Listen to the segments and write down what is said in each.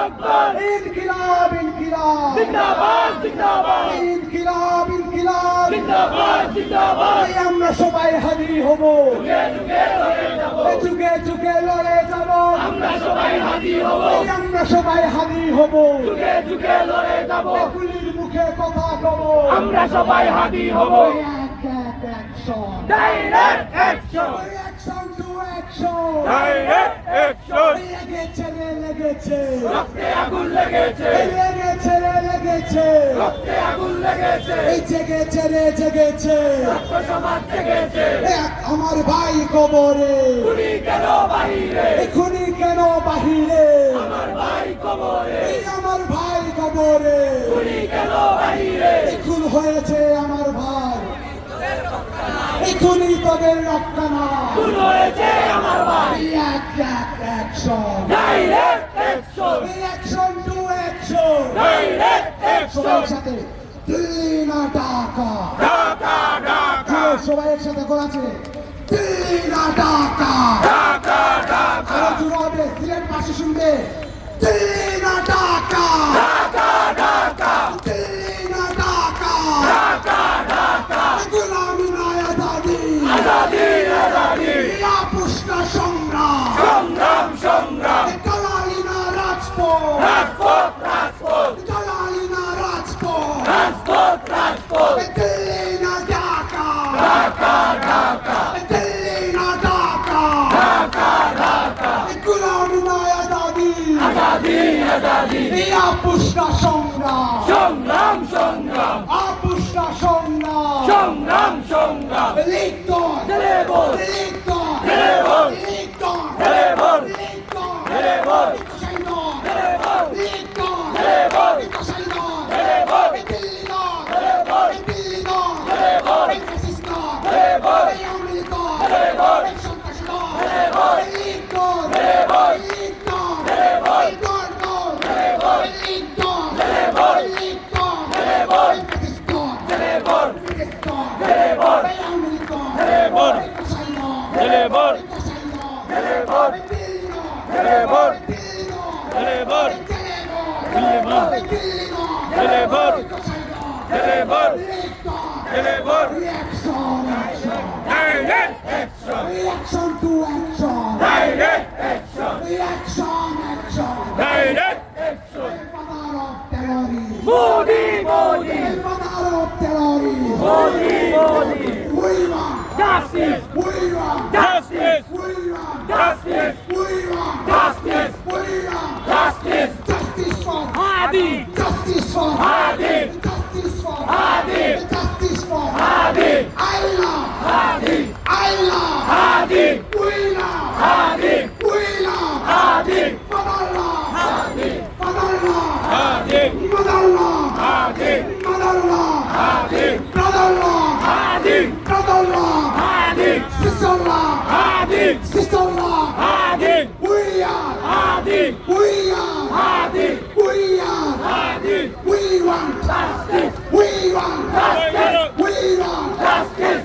আকবার ইনকিলাব ইনকিলাব জিন্দাবাদ জিন্দাবাদ ইনকিলাব ইনকিলাব জিন্দাবাদ জিন্দাবাদ আমরা সবাই হাজির হব যুগে যুগে লড়ে যাব যুগে যুগে লড়ে যাব আমরা সবাই হাজির হব আমরা সবাই হাজির হব যুগে যুগে লড়ে যাব গুলির মুখে কথা কব আমরা সবাই হাজির হব action direct action action to action direct action লেগেছে রে লেগেছে রক্তে আগুন লেগেছে লেগেছে রে লেগেছে রক্তে আগুন লেগেছে এই জেগেছে রে জেগেছে রক্ত সমাজ জেগেছে এক আমার ভাই কবরে খুনি কেন বাহিরে খুনি কেন বাহিরে আমার ভাই কবরে এই আমার ভাই কবরে খুনি কেন বাহিরে খুন হয়েছে আমার ভাই এই খুনি তোদের রক্ষা না খুন হয়েছে আমার ভাই action direct action action to action direct সবাই অ্যাকশন একসাথে দিল্লি না ঢাকা ঢাকা ঢাকা সবাই একসাথে করাছে দিল্লি না ঢাকা ঢাকা ঢাকা আরো জোরে হবে সিলেট পাশে শুনবে দিল্লি না ঢাকা ঢাকা ঢাকা দিল্লি না ঢাকা ঢাকা ঢাকা গোলামি না আজাদি আজাদি আজাদি পুষ্টা সংগ্রাম সংগ্রাম সংগ্রাম দালালি না রাজপথ রাজপথ রাজপথ দালালি না রাজপথ রাজপথ রাজপথ দিল্লি না ঢাকা ঢাকা ঢাকা দিল্লি না ঢাকা ঢাকা ঢাকা গোলামি না আজাদি আজাদি আজাদি পুষ্টা সংগ্রাম সংগ্রাম সংগ্রাম পুষ্টা সংগ্রাম সংগ্রাম সংগ্রাম লিখতন জেলে বল লিখতন জেলে বল লিখতন জেলে বল লিখতন জেলে বল লিখতন জেলে বল লিখতন জেলে বল লিখতন জেলে বল দিল্লি না জেলে বল দিল্লি না জেলে বল ফ্যাসিস্ট না জেলে বল আওয়ামী লীগ জেলে বল সন্ত্রাসী না জেলে বল লিখতন জেলে বল লিখতন জেলে বল লিখতন জেলে বল লিখতন জেলে বল লিখতন জেলে বল ফ্যাসিস্ট জেলে বল ফ্যাসিস্ট জেলে বল আওয়ামী লীগ জেলে বল জেলে বল জেলে বল জেলে বল জেলে বল জেলে বল জেলে বল জেলে বল জেলে বল direct action Reaction to action. Direct action Reaction, action. Direct action Father of terrorism. Modi Modi Father of terrorism. Modi Modi We want. Justice We want. Justice We want. Justice We want. Justice We want. Justice Justice for. Hadi Justice for. Hadi Justice for. Hadi Justice for. Hadi Allah. Hadi Allah. Hadi We love. Hadi We love. Hadi Father. Hadi Father. Hadi Mother-in-law, Hadi mother-in-law, Hadi brother-in-law, Hadi brother-in-law, Hadi sister-in-law, Hadi sister-in-law. Hadi We are, Hadi we are, Hadi we are, Hadi we want, justice we want, justice we want. Justice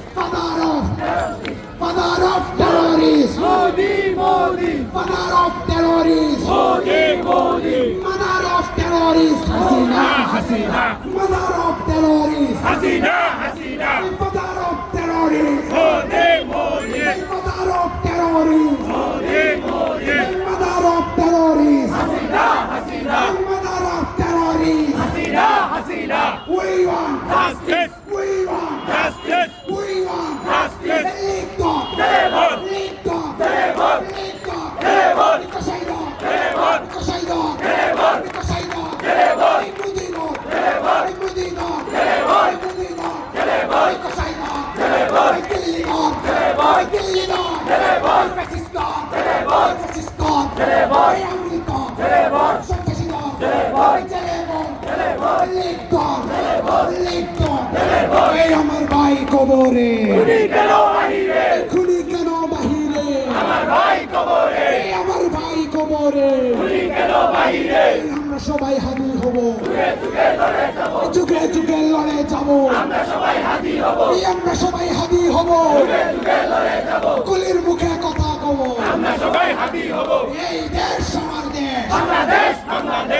Father of terrorists, Modi Modi father of terrorists, Modi Modi mother of terrorists, Hasina, Hasina mother of terrorists, Hasina Hasina father of terrorists. Modi Modi Mother of terrorists! Modi Modi Mother of terrorists! Hasina Hasina Mother of terrorists! Hasina Hasina We want! Justice We want! Justice We want! Justice Licto! Terebol! Licto! Terebol! Licto! Terebol! Licosaido! Terebol! Licosaido! Terebol! Licosaido! Terebol! Licudino! Terebol! Licudino! Terebol! Licudino! Terebol! Licosaido! Terebol! Licudino! Terebol! Licudino! Terebol! Fascisco! Terebol! Fascisco! Terebol! Iamblico! Terebol! Sant'Asino! Terebol! Terebol! Terebol! Licton! Terebol! Licton! Terebol! এই আমার ভাই কবরে খুনি কেন বাহিরে খুনি কেন বাহিরে আমার ভাই কবরে এই আমার ভাই কবরে খুনি কেন বাহিরে আমরা সবাই হাজির হব যুগে যুগে লড়ে যাব যুগে যুগে লড়ে যাব আমরা সবাই হাজির হব আমরা সবাই হাজির হব যুগে যুগে লড়ে যাব গুলির মুখে কথা কব আমরা সবাই হাজির হব এই দেশ আমার দেশ বাংলাদেশ বাংলাদেশ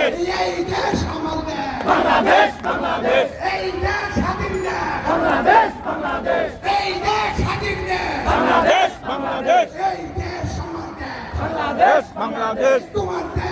বাংলাদেশ বাংলাদেশ তোমার দেশ